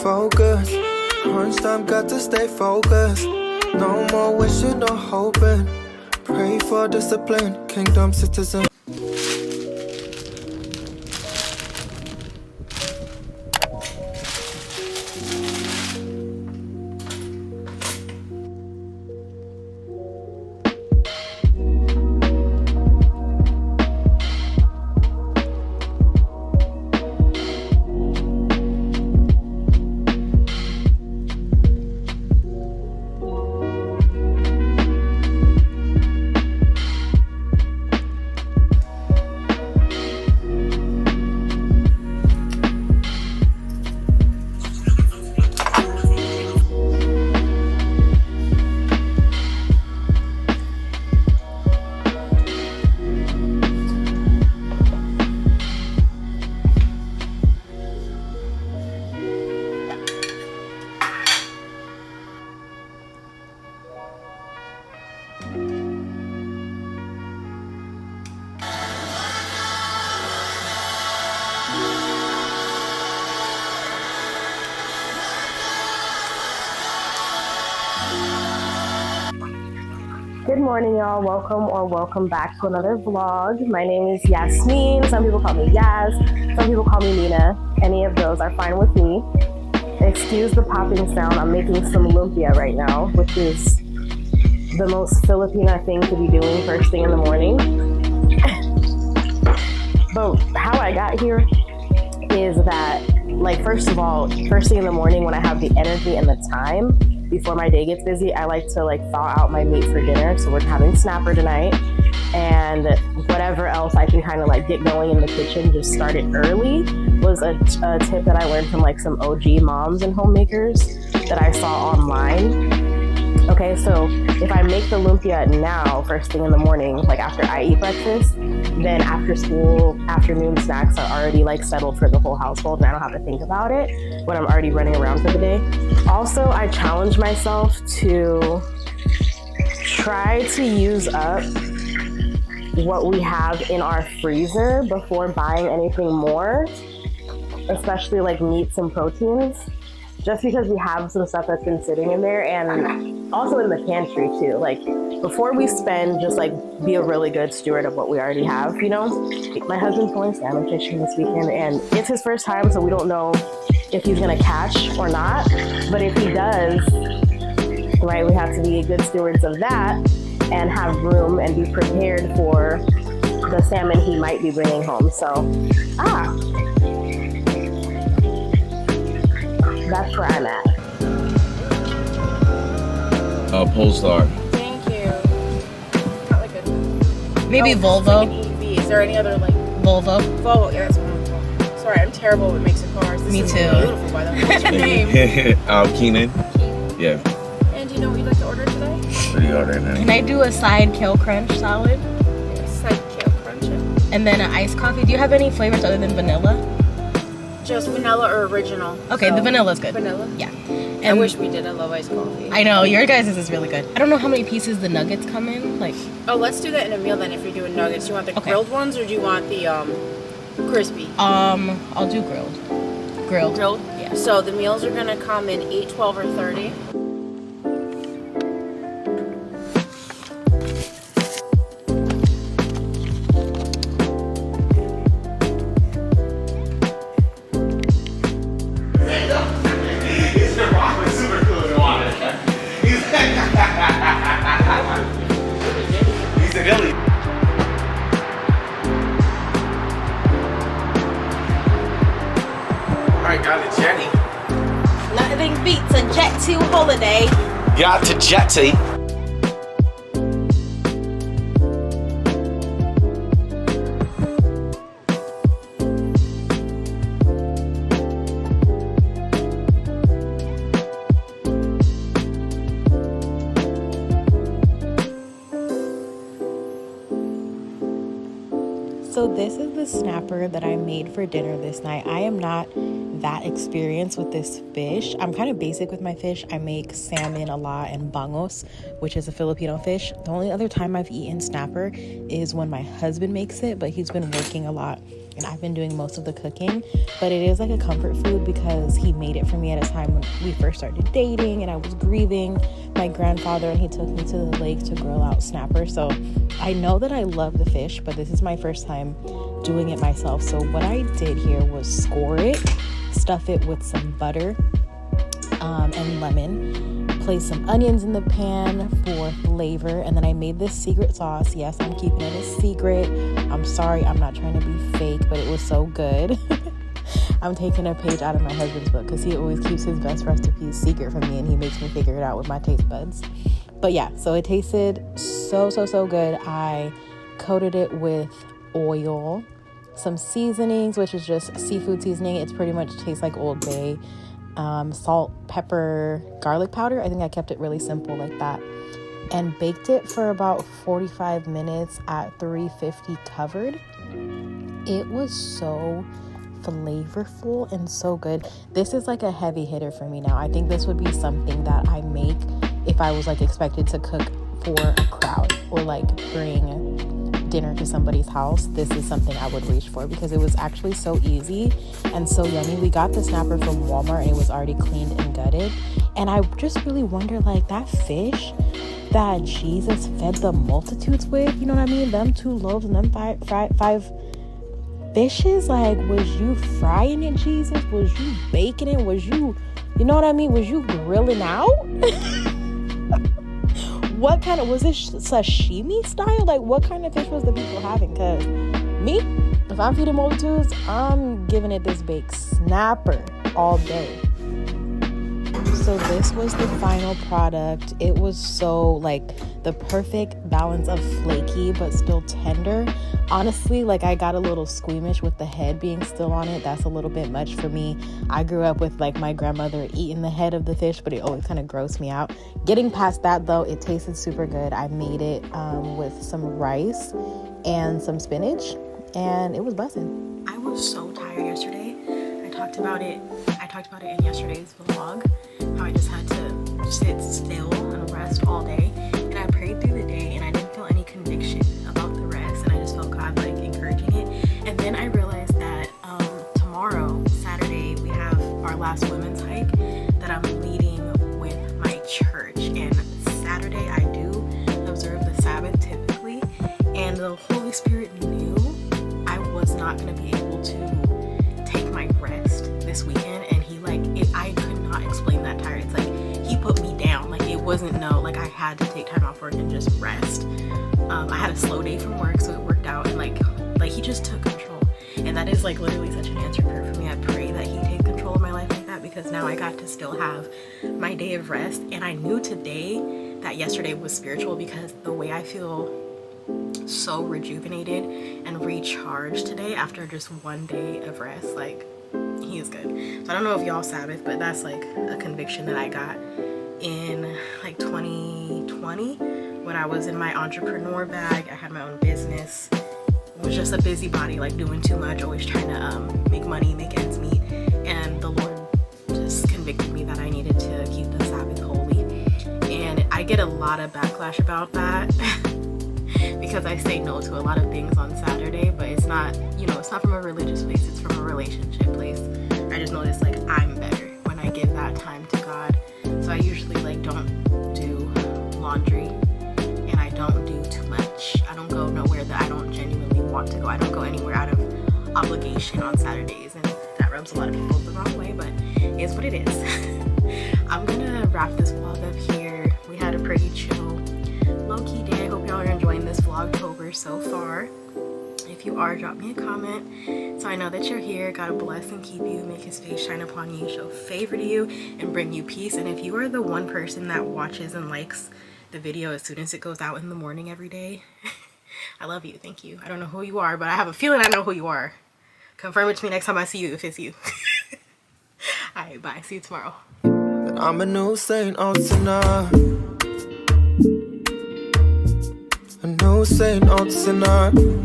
focused. Crunch time, got to stay focused. No more wishing or hoping. Pray for discipline, kingdom citizen. Good morning, y'all. Welcome back to another vlog. My name is Yasmin. Some people call me Yaz. Some people call me Nina. Any of those are fine with me. Excuse the popping sound. I'm making some lumpia right now, which is the most Filipina thing to be doing first thing in the morning. But how I got here is that, like, first of all, first thing in the morning when I have the energy and the time, before my day gets busy, I like to thaw out my meat for dinner. So we're having snapper tonight, and whatever else I can kind of get going in the kitchen, just start it early, was a tip that I learned from some OG moms and homemakers that I saw online. Okay, so if I make the lumpia now, first thing in the morning, after I eat breakfast, then after school, afternoon snacks are already settled for the whole household, and I don't have to think about it when I'm already running around for the day. Also, I challenge myself to try to use up what we have in our freezer before buying anything more, especially meats and proteins. Just because we have some stuff that's been sitting in there, and also in the pantry too. Before we spend, just be a really good steward of what we already have, you know? My husband's going salmon fishing this weekend, and it's his first time, so we don't know if he's gonna catch or not. But if he does, right, we have to be good stewards of that and have room and be prepared for the salmon he might be bringing home. So, that's where I'm at. Polestar. Thank you. Not Maybe Volvo. EV. Is there any other Volvo. Volvo? Yeah, that's wonderful. Sorry, I'm terrible with mixing cars. This Me is too. Beautiful, by the way. What's your name? Keenan. Yeah. And do you know what you'd like to order today? What are you ordering now? Can I do a side kale crunch salad? Side kale crunch. And then an iced coffee. Do you have any flavors other than vanilla? Just vanilla or original. Okay, so, the vanilla's good. Vanilla? Yeah. I And wish we did. I love iced coffee. I know, your guys' is really good. I don't know how many pieces the nuggets come in. Oh, let's do that in a meal then if you're doing nuggets. Do you want the grilled ones or do you want the crispy? I'll do grilled. Grilled? Yeah. So the meals are gonna come in 8, 12, or 30. Got a Jenny. Nothing beats a Jet 2 holiday. Got to Jetty. So this is the snapper that I made for dinner this night. I am not that experience with this fish. I'm kind of basic with my fish. I make salmon a lot and bangos, which is a Filipino fish. The only other time I've eaten snapper is when my husband makes it, but he's been working a lot and I've been doing most of the cooking. But it is like a comfort food because he made it for me at a time when we first started dating and I was grieving my grandfather, and he took me to the lake to grill out snapper. So I know that I love the fish, but this is my first time doing it myself. So what I did here was score it, stuff it with some butter and lemon, place some onions in the pan for flavor, and then I made this secret sauce. Yes, I'm keeping it a secret. I'm sorry, I'm not trying to be fake, but it was so good. I'm taking a page out of my husband's book because he always keeps his best recipes secret from me, and he makes me figure it out with my taste buds. But yeah, so it tasted so good. I coated it with oil, some seasonings, which is just seafood seasoning. It's pretty much tastes like Old Bay, salt, pepper, garlic powder. I think I kept it really simple like that, and baked it for about 45 minutes at 350 covered. It was so flavorful and so good. This is like a heavy hitter for me now. I think this would be something that I make if I was like expected to cook for a crowd or like bring dinner to somebody's house. This is something I would reach for because it was actually so easy and so yummy. We got the snapper from Walmart and it was already cleaned and gutted, and I just really wonder, like, that fish that Jesus fed the multitudes with, you know what I mean, them 2 loaves and them five fishes, like, was you frying it, Jesus? Was you baking it? Was you know what I mean, was you grilling out? What kind of, was this sashimi style? Like, what kind of fish was the people having? Because me, if I'm feeding multitudes, I'm giving it this baked snapper all day. So this was the final product. It was so, like, the perfect balance of flaky but still tender. Honestly, like, I got a little squeamish with the head being still on it. That's a little bit much for me. I grew up with, like, my grandmother eating the head of the fish, but it always kind of grossed me out. Getting past that, though, it tasted super good. I made it with some rice and some spinach, and it was buzzing. I was so tired yesterday. I talked about it in yesterday's vlog, how I just had to sit still and rest all day. And I prayed through the day and I didn't feel any conviction about the rest, and I just felt God, like, encouraging it. And then I realized that tomorrow, Saturday, we have our last women's hike that I'm leading with my church. And Saturday I do observe the Sabbath typically, and the Holy Spirit knew I was not going to be able to take my rest this weekend, and I could not explain that tired. It's like he put me down. Like, it wasn't like I had to take time off work and just rest. I had a slow day from work, so it worked out, and like he just took control. And that is, like, literally such an answered prayer for me. I pray that he take control of my life like that, because now I got to still have my day of rest. And I knew today that yesterday was spiritual, because the way I feel so rejuvenated and recharged today after just one day of rest, like, he is good. So I don't know if y'all Sabbath, but that's like a conviction that I got in like 2020 when I was in my entrepreneur bag. I had my own business. It was just a busybody, like doing too much, always trying to make money, make ends meet. And the Lord just convicted me that I needed to keep the Sabbath holy. And I get a lot of backlash about that because I say no to a lot of things on Saturday, but it's not, it's not from a religious place, it's from a relationship place. I just notice, like, I'm better when I give that time to God. So I usually, like, don't do laundry, and I don't do too much. I don't go nowhere that I don't genuinely want to go. I don't go anywhere out of obligation on Saturdays, and that rubs a lot of people the wrong way, but it's what it is. I'm gonna wrap this vlog up here. We had a pretty chill, low-key day. I hope y'all are enjoying this Vlogtober so far. If you are, drop me a comment so I know that you're here. God bless and keep you, make his face shine upon you, show favor to you, and bring you peace. And if you are the one person that watches and likes the video as soon as it goes out in the morning every day, I love you. Thank you. I don't know who you are, but I have a feeling I know who you are. Confirm it to me next time I see you if it's you. Alright, bye. See you tomorrow. I'm a new saint out tonight. A new saint out tonight.